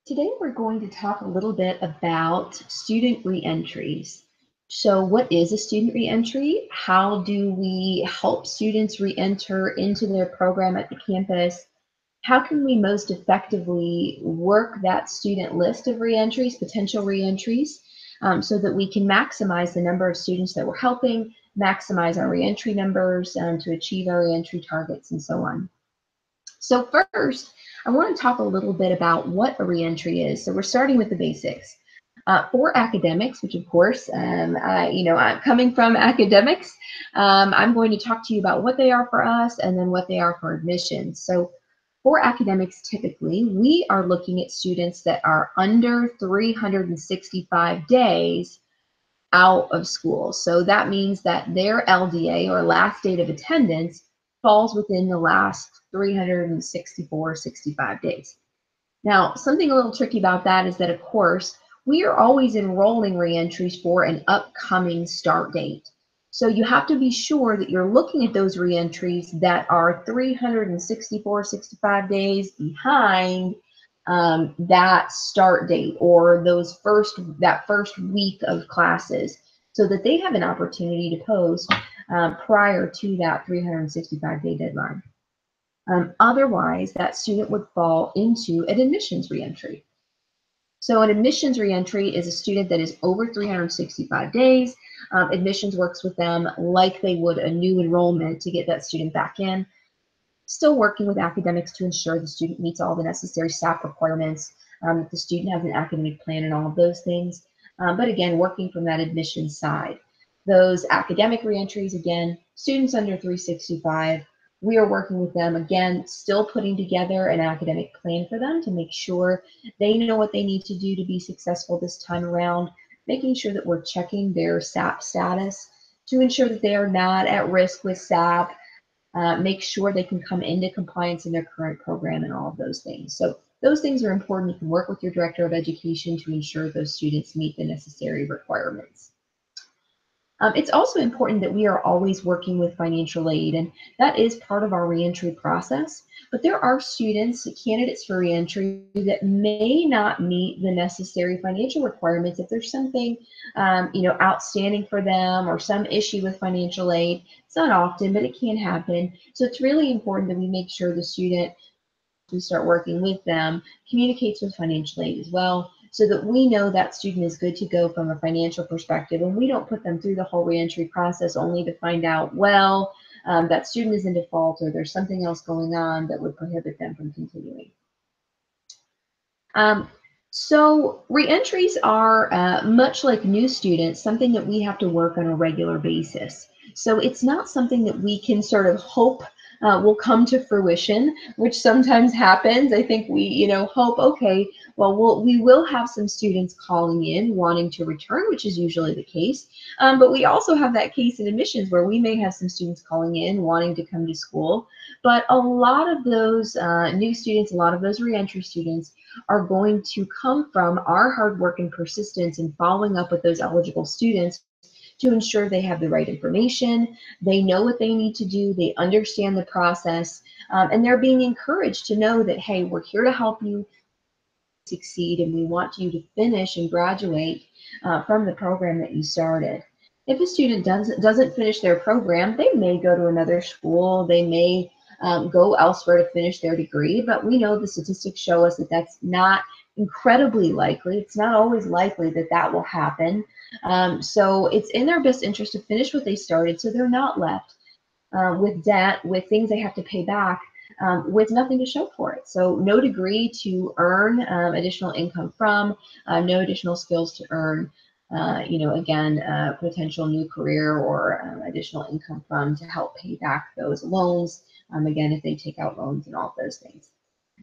Today we're going to talk a little bit about student reentries. So, what is a student reentry? How do we help students reenter into their program at the campus? How can we most effectively work that student list of reentries, potential reentries, so that we can maximize the number of students that we're helping, maximize our reentry numbers to achieve our reentry targets, and so on. So first, I want to talk a little bit about what a reentry is. So we're starting with the basics. For academics, which of course, I'm coming from academics, I'm going to talk to you about what they are for us and then what they are for admissions. So for academics, typically, we are looking at students that are under 365 days out of school. So that means that their LDA or last date of attendance falls within the last 364, 65 days. Now, something a little tricky about that is that, of course, we are always enrolling reentries for an upcoming start date. So you have to be sure that you're looking at those reentries that are 364, 65 days behind that start date or that first week of classes so that they have an opportunity to post prior to that 365-day deadline. Otherwise, that student would fall into an admissions reentry. So an admissions reentry is a student that is over 365 days. Admissions works with them like they would a new enrollment to get that student back in. Still working with academics to ensure the student meets all the necessary SAP requirements, that the student has an academic plan and all of those things. But again, working from that admissions side. Those academic reentries, again, students under 365, we are working with them, again, still putting together an academic plan for them to make sure they know what they need to do to be successful this time around, making sure that we're checking their SAP status to ensure that they are not at risk with SAP, make sure they can come into compliance in their current program and all of those things. So those things are important. You can work with your director of education to ensure those students meet the necessary requirements. It's also important that we are always working with financial aid, and that is part of our reentry process. But there are students, candidates for reentry, that may not meet the necessary financial requirements. If there's something, outstanding for them or some issue with financial aid, it's not often, but it can happen. So it's really important that we make sure the student, we start working with them, communicates with financial aid as well, so that we know that student is good to go from a financial perspective, and we don't put them through the whole reentry process only to find out, well, that student is in default or there's something else going on that would prohibit them from continuing. Um, so reentries are much like new students, something that we have to work on a regular basis. So it's not something that we can sort of hope will come to fruition, which sometimes happens. I think we, hope, okay, well, we will have some students calling in wanting to return, which is usually the case. But we also have that case in admissions where we may have some students calling in wanting to come to school. But a lot of those new students, a lot of those reentry students are going to come from our hard work and persistence in following up with those eligible students to ensure they have the right information, they know what they need to do, they understand the process, and they're being encouraged to know that, hey, we're here to help you succeed and we want you to finish and graduate from the program that you started. If a student doesn't finish their program, they may go to another school, they may go elsewhere to finish their degree, but we know the statistics show us that that's not incredibly likely. It's not always likely that that will happen. So it's in their best interest to finish what they started so they're not left with debt, with things they have to pay back, with nothing to show for it. So no degree to earn additional income from, no additional skills to earn, again, potential new career or additional income from to help pay back those loans, again, if they take out loans and all of those things.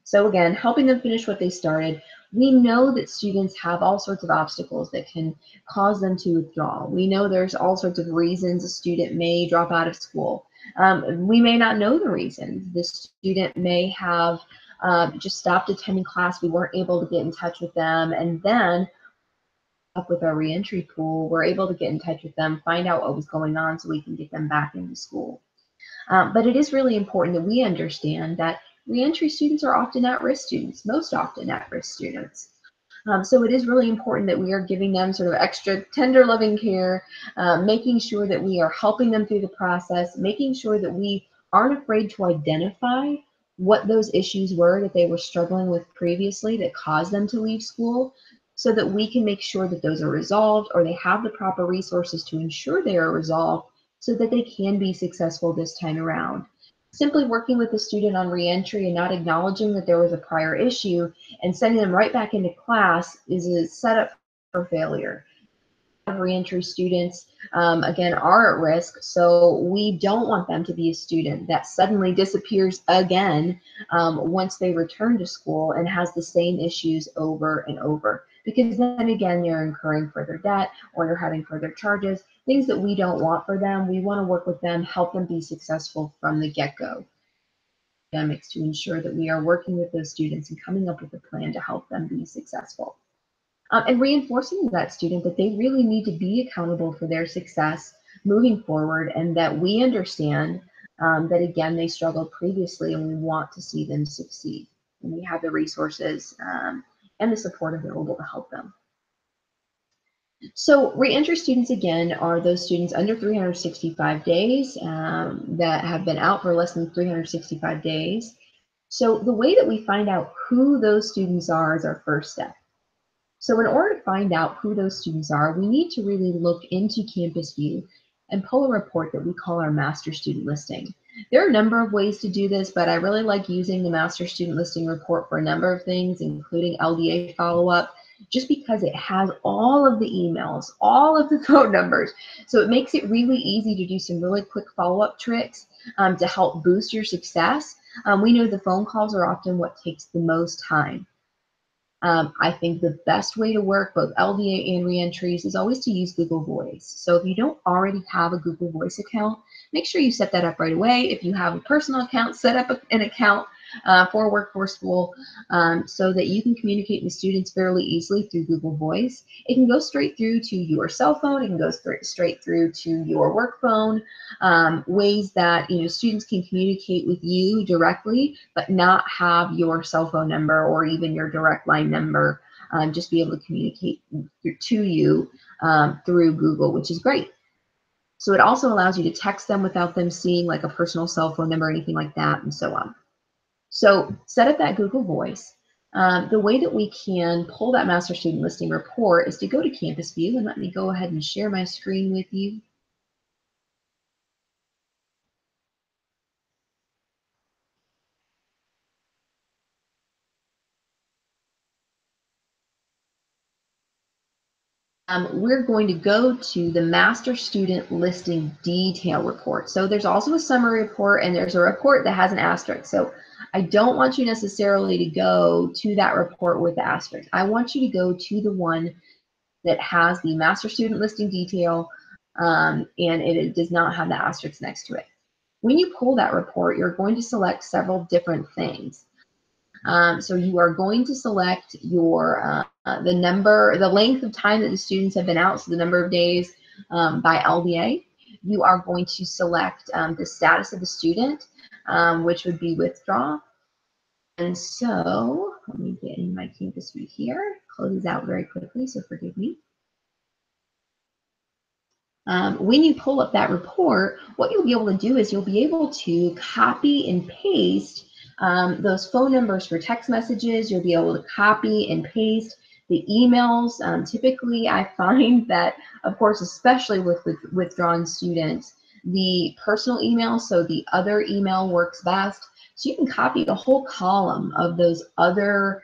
So again, helping them finish what they started. We know that students have all sorts of obstacles that can cause them to withdraw. We know there's all sorts of reasons a student may drop out of school. We may not know the reasons. The student may have just stopped attending class. We weren't able to get in touch with them. And then up with our reentry pool, we're able to get in touch with them, find out what was going on so we can get them back into school. But it is really important that we understand that reentry students are often at-risk students, most often at-risk students. So it is really important that we are giving them sort of extra tender, loving care, making sure that we are helping them through the process, making sure that we aren't afraid to identify what those issues were that they were struggling with previously that caused them to leave school, so that we can make sure that those are resolved or they have the proper resources to ensure they are resolved so that they can be successful this time around. Simply working with a student on reentry and not acknowledging that there was a prior issue and sending them right back into class is a setup for failure. Reentry students, again, are at risk, so we don't want them to be a student that suddenly disappears again once they return to school and has the same issues over and over. Because then again, you're incurring further debt or you're having further charges, things that we don't want for them. We want to work with them, help them be successful from the get-go. To ensure that we are working with those students and coming up with a plan to help them be successful. And reinforcing to that student that they really need to be accountable for their success moving forward, and that we understand that, again, they struggled previously and we want to see them succeed. And we have the resources and the support available to help them. So reentry students, again, are those students under 365 days that have been out for less than 365 days. So the way that we find out who those students are is our first step. So in order to find out who those students are, we need to really look into Campus View and pull a report that we call our master student listing. There are a number of ways to do this, but I really like using the master student listing report for a number of things, including LDA follow-up, just because it has all of the emails, all of the phone numbers. So it makes it really easy to do some really quick follow-up tricks to help boost your success. We know the phone calls are often what takes the most time. I think the best way to work both LDA and reentries is always to use Google Voice. So if you don't already have a Google Voice account, make sure you set that up right away. If you have a personal account, set up an account for Workforce School so that you can communicate with students fairly easily through Google Voice. It can go straight through to your cell phone. It can go straight through to your work phone. Ways that students can communicate with you directly, but not have your cell phone number or even your direct line number. Just be able to communicate to you through Google, which is great. So it also allows you to text them without them seeing like a personal cell phone number or anything like that, and so on. So set up that Google Voice. The way that we can pull that master student listing report is to go to Campus View, and let me go ahead and share my screen with you. We're going to go to the master student listing detail report. So there's also a summary report, and there's a report that has an asterisk. So I don't want you necessarily to go to that report with the asterisk. I want you to go to the one that has the master student listing detail, and it does not have the asterisk next to it. When you pull that report, you're going to select several different things. So you are going to select your the length of time that the students have been out, so the number of days by LDA. You are going to select the status of the student, which would be withdraw. And so let me get in my Campus View here, close this out very quickly, so forgive me. When you pull up that report, what you'll be able to do is you'll be able to copy and paste those phone numbers for text messages. You'll be able to copy and paste the emails. Typically, I find that, of course, especially with withdrawn students, the personal email, so the other email works best. So you can copy the whole column of those other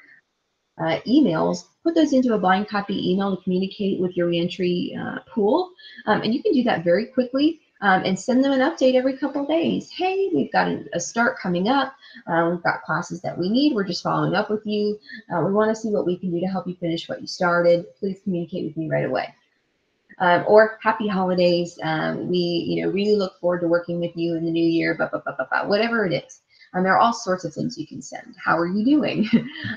emails, put those into a blind copy email to communicate with your reentry pool. And you can do that very quickly and send them an update every couple of days. Hey, we've got a start coming up. We've got classes that we need. We're just following up with you. We want to see what we can do to help you finish what you started. Please communicate with me right away. Or happy holidays. We really look forward to working with you in the new year, whatever it is. There are all sorts of things you can send. How are you doing?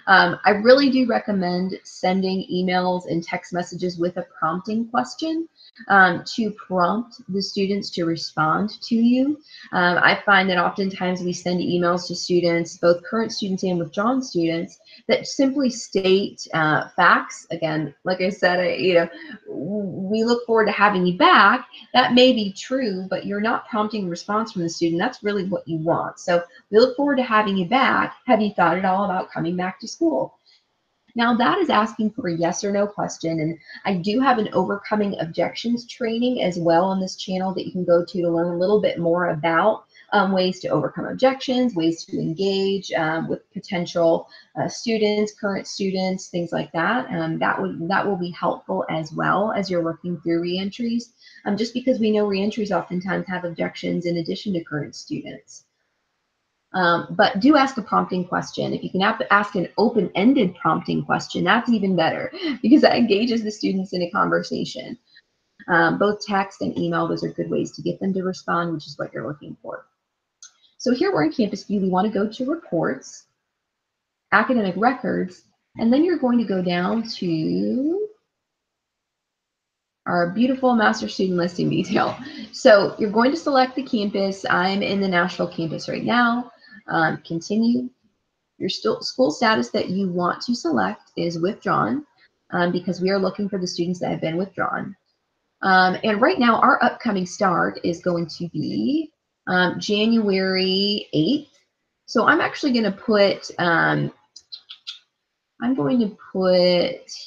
I really do recommend sending emails and text messages with a prompting question to prompt the students to respond to you. I find that oftentimes we send emails to students, both current students and withdrawn students, that simply state facts. Again, like I said, we look forward to having you back. That may be true, but you're not prompting a response from the student. That's really what you want. So we look forward to having you back. Have you thought at all about coming back to school? Now that is asking for a yes or no question, and I do have an overcoming objections training as well on this channel that you can go to learn a little bit more about ways to overcome objections, ways to engage with potential students, current students, things like that. That will be helpful as well as you're working through reentries, just because we know reentries oftentimes have objections in addition to current students. But do ask a prompting question. If you can ask an open-ended prompting question, that's even better because that engages the students in a conversation. Both text and email, those are good ways to get them to respond, which is what you're looking for. So here we're in Campus View. We want to go to Reports, Academic Records, and then you're going to go down to our beautiful Master Student Listing Detail. So you're going to select the campus. I'm in the Nashville campus right now. Continue. Your school status that you want to select is withdrawn because we are looking for the students that have been withdrawn. And right now, our upcoming start is going to be January 8th. So I'm actually going to put,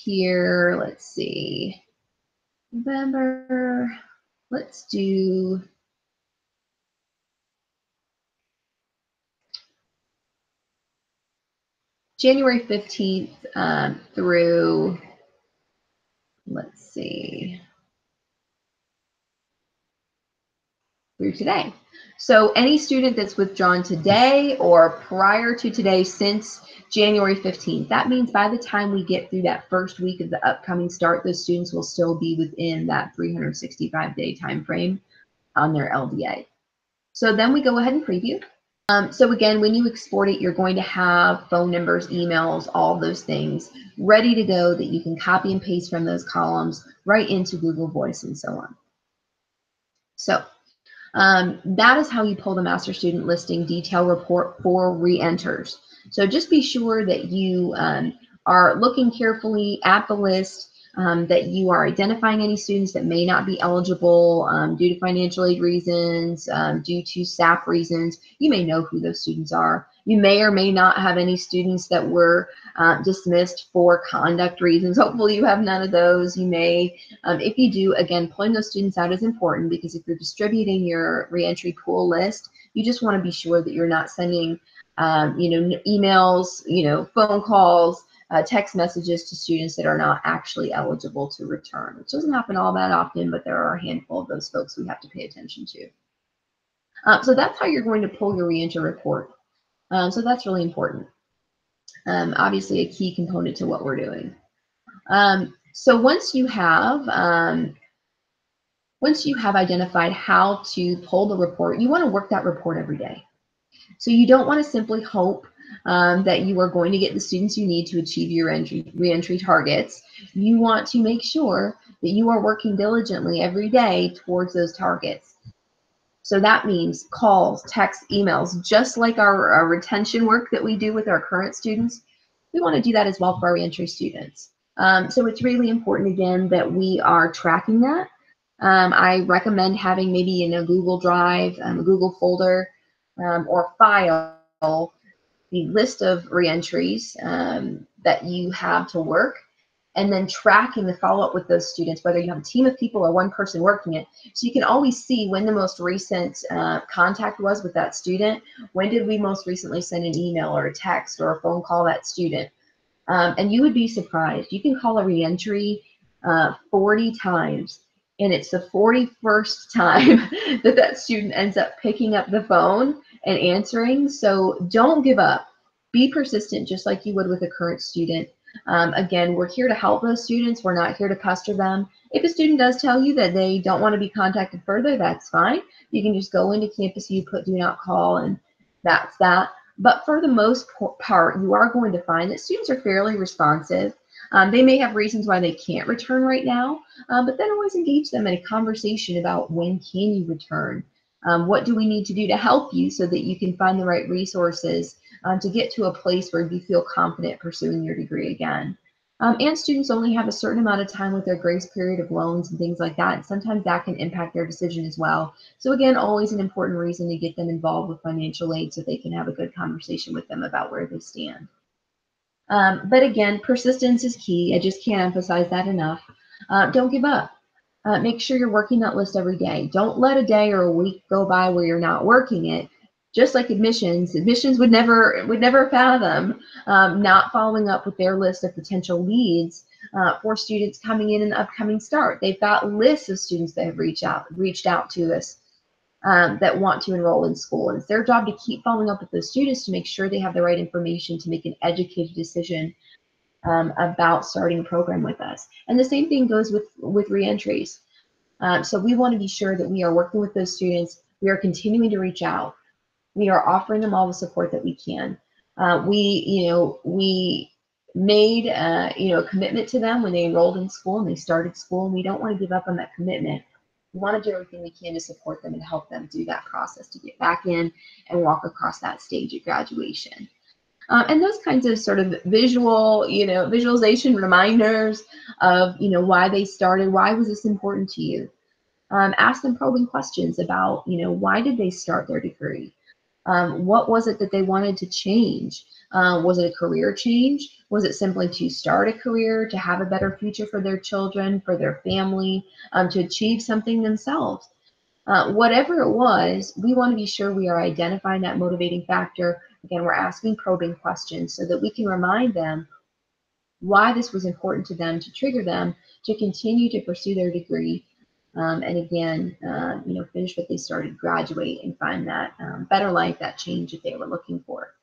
here, let's see, November, let's do January 15th through, let's see, through today. So any student that's withdrawn today or prior to today since January 15th, that means by the time we get through that first week of the upcoming start, those students will still be within that 365-day time frame on their LDA. So then we go ahead and preview. So again, when you export it, you're going to have phone numbers, emails, all those things ready to go that you can copy and paste from those columns right into Google Voice and so on. So that is how you pull the Master Student Listing Detail Report for reenters. So just be sure that you are looking carefully at the list, that you are identifying any students that may not be eligible due to financial aid reasons, due to SAP reasons. You may know who those students are. You may or may not have any students that were dismissed for conduct reasons. Hopefully you have none of those. You may, if you do, again, pulling those students out is important because if you're distributing your reentry pool list, you just want to be sure that you're not sending, emails, phone calls, text messages to students that are not actually eligible to return, which doesn't happen all that often, but there are a handful of those folks we have to pay attention to. So that's how you're going to pull your reentry report. So that's really important. Obviously a key component to what we're doing. So once you have identified how to pull the report, you want to work that report every day. So you don't want to simply hope that you are going to get the students you need to achieve your reentry targets. You want to make sure that you are working diligently every day towards those targets. So that means calls, texts, emails, just like our retention work that we do with our current students. We want to do that as well for our reentry students. So it's really important, again, that we are tracking that. I recommend having maybe in a Google Drive, a Google folder, or file the list of reentries that you have to work, and then tracking the follow-up with those students, whether you have a team of people or one person working it. So you can always see when the most recent contact was with that student. When did we most recently send an email or a text or a phone call that student? And you would be surprised. You can call a reentry 40 times, and it's the 41st time that student ends up picking up the phone and answering. So don't give up. Be persistent, just like you would with a current student. Again, we're here to help those students. We're not here to pester them. If a student does tell you that they don't want to be contacted further, that's fine. You can just go into Campus View, put do not call, and that's that. But for the most part, you are going to find that students are fairly responsive. They may have reasons why they can't return right now, but then always engage them in a conversation about when can you return? What do we need to do to help you so that you can find the right resources to get to a place where you feel confident pursuing your degree again? And students only have a certain amount of time with their grace period of loans and things like that. And sometimes that can impact their decision as well. So again, always an important reason to get them involved with financial aid so they can have a good conversation with them about where they stand. But again, persistence is key. I just can't emphasize that enough. Don't give up. Make sure you're working that list every day. Don't let a day or a week go by where you're not working it. Just like admissions, admissions would never fathom not following up with their list of potential leads for students coming in an upcoming start. They've got lists of students that have reached out to us that want to enroll in school. And it's their job to keep following up with those students to make sure they have the right information to make an educated decision about starting a program with us. And the same thing goes with reentries. So we want to be sure that we are working with those students. We are continuing to reach out. We are offering them all the support that we can. We made a commitment to them when they enrolled in school and they started school, and we don't want to give up on that commitment. We want to do everything we can to support them and help them through that process to get back in and walk across that stage at graduation. And those kinds of sort of visualization reminders of, why they started, why was this important to you? Ask them probing questions about, why did they start their degree? What was it that they wanted to change? Was it a career change? Was it simply to start a career, to have a better future for their children, for their family, to achieve something themselves? Whatever it was, we want to be sure we are identifying that motivating factor. Again, we're asking probing questions so that we can remind them why this was important to them, to trigger them to continue to pursue their degree. And again, finish what they started, graduate, and find that better life, that change that they were looking for.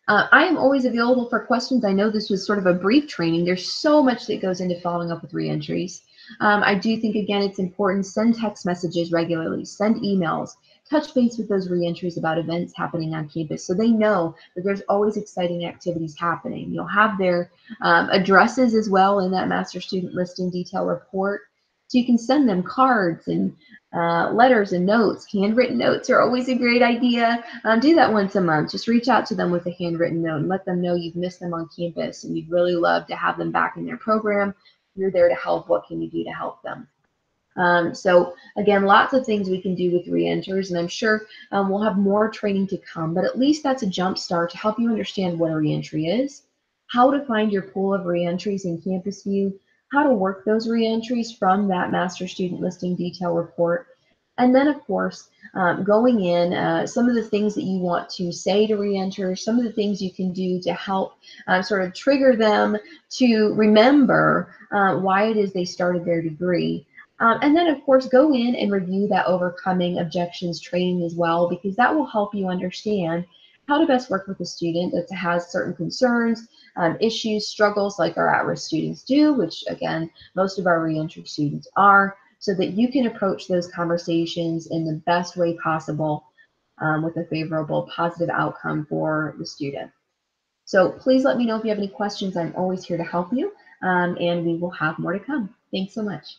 I am always available for questions. I know this was sort of a brief training. There's so much that goes into following up with reentries. I do think, again, it's important. Send text messages regularly, send emails, touch base with those reentries about events happening on campus so they know that there's always exciting activities happening. You'll have their addresses as well in that master student listing detail report. So you can send them cards and letters and notes. Handwritten notes are always a great idea. Do that once a month. Just reach out to them with a handwritten note and let them know you've missed them on campus and you'd really love to have them back in their program. You're there to help. What can you do to help them? So again, lots of things we can do with reenters, and I'm sure we'll have more training to come, but at least that's a jump start to help you understand what a reentry is, how to find your pool of reentries in Campus View, how to work those reentries from that master student listing detail report. And then, of course, going in, some of the things that you want to say to reenters, some of the things you can do to help sort of trigger them to remember why it is they started their degree. And then, of course, go in and review that overcoming objections training as well, because that will help you understand how to best work with a student that has certain concerns, issues, struggles like our at-risk students do, which, again, most of our reentry students are, so that you can approach those conversations in the best way possible with a favorable, positive outcome for the student. So please let me know if you have any questions. I'm always here to help you, and we will have more to come. Thanks so much.